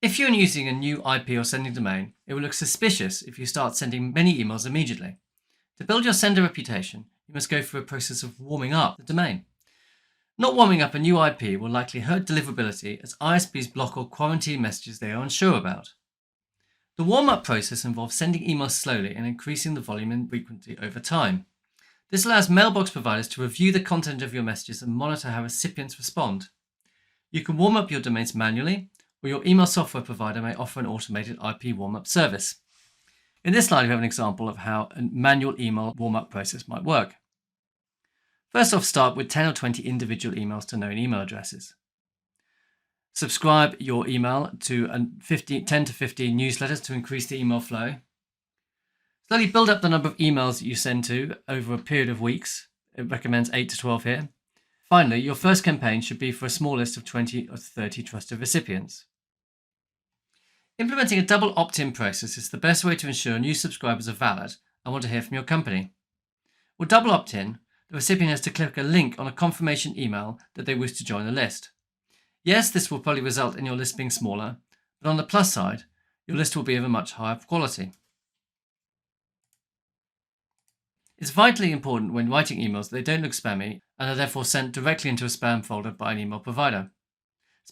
If you're using a new IP or sending domain, it will look suspicious if you start sending many emails immediately. To build your sender reputation, you must go through a process of warming up the domain. Not warming up a new IP will likely hurt deliverability, as ISPs block or quarantine messages they are unsure about. The warm-up process involves sending emails slowly and increasing the volume and frequency over time. This allows mailbox providers to review the content of your messages and monitor how recipients respond. You can warm up your domains manually, or your email software provider may offer an automated IP warm-up service. In this slide, we have an example of how a manual email warm-up process might work. First off, start with 10 or 20 individual emails to known email addresses. Subscribe your email to 10 to 15 newsletters to increase the email flow. Slowly build up the number of emails you send to over a period of weeks. It recommends 8 to 12 here. Finally, your first campaign should be for a small list of 20 or 30 trusted recipients. Implementing a double opt-in process is the best way to ensure new subscribers are valid and want to hear from your company. With double opt-in, the recipient has to click a link on a confirmation email that they wish to join the list. Yes, this will probably result in your list being smaller, but on the plus side, your list will be of a much higher quality. It's vitally important when writing emails that they don't look spammy and are therefore sent directly into a spam folder by an email provider.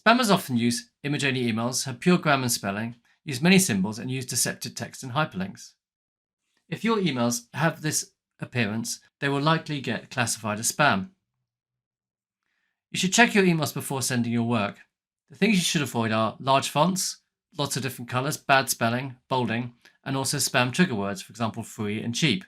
Spammers often use image-only emails, have pure grammar and spelling, use many symbols, and use deceptive text and hyperlinks. If your emails have this appearance, they will likely get classified as spam. You should check your emails before sending your work. The things you should avoid are large fonts, lots of different colors, bad spelling, bolding, and also spam trigger words, for example, free and cheap.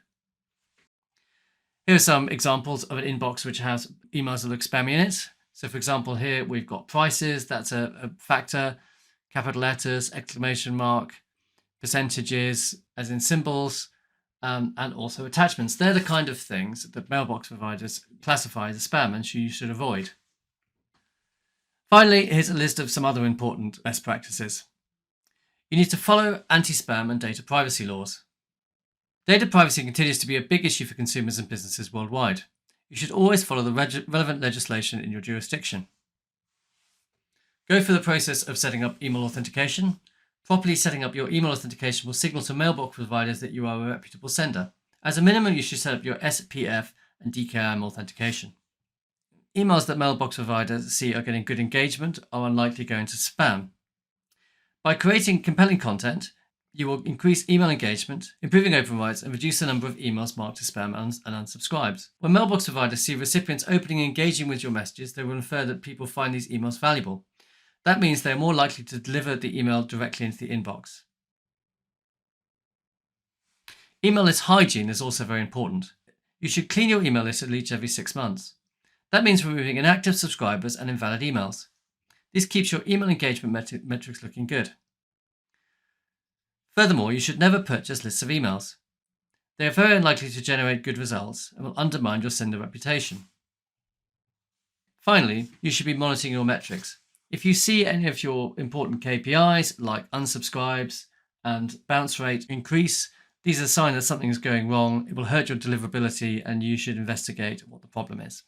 Here are some examples of an inbox which has emails that look spammy in it. So for example, here we've got prices, that's a factor, capital letters, exclamation mark, percentages, as in symbols, and also attachments. They're the kind of things that mailbox providers classify as spam and you should avoid. Finally, here's a list of some other important best practices. You need to follow anti-spam and data privacy laws. Data privacy continues to be a big issue for consumers and businesses worldwide. You should always follow the relevant legislation in your jurisdiction. Go through the process of setting up email authentication. Properly setting up your email authentication will signal to mailbox providers that you are a reputable sender. As a minimum, you should set up your 𝑠PF and 𝐷KIM authentication. Emails that mailbox providers see are getting good engagement are unlikely going to spam. By creating compelling content, you will increase email engagement, improving open rights, and reduce the number of emails marked as spam and unsubscribes. When mailbox providers see recipients opening and engaging with your messages, they will infer that people find these emails valuable. That means they are more likely to deliver the email directly into the inbox. Email list hygiene is also very important. You should clean your email list at least every 6 months. That means removing inactive subscribers and invalid emails. This keeps your email engagement metrics looking good. Furthermore, you should never purchase lists of emails. They are very unlikely to generate good results and will undermine your sender reputation. Finally, you should be monitoring your metrics. If you see any of your important KPIs like unsubscribes and bounce rate increase, these are signs that something is going wrong. It will hurt your deliverability and you should investigate what the problem is.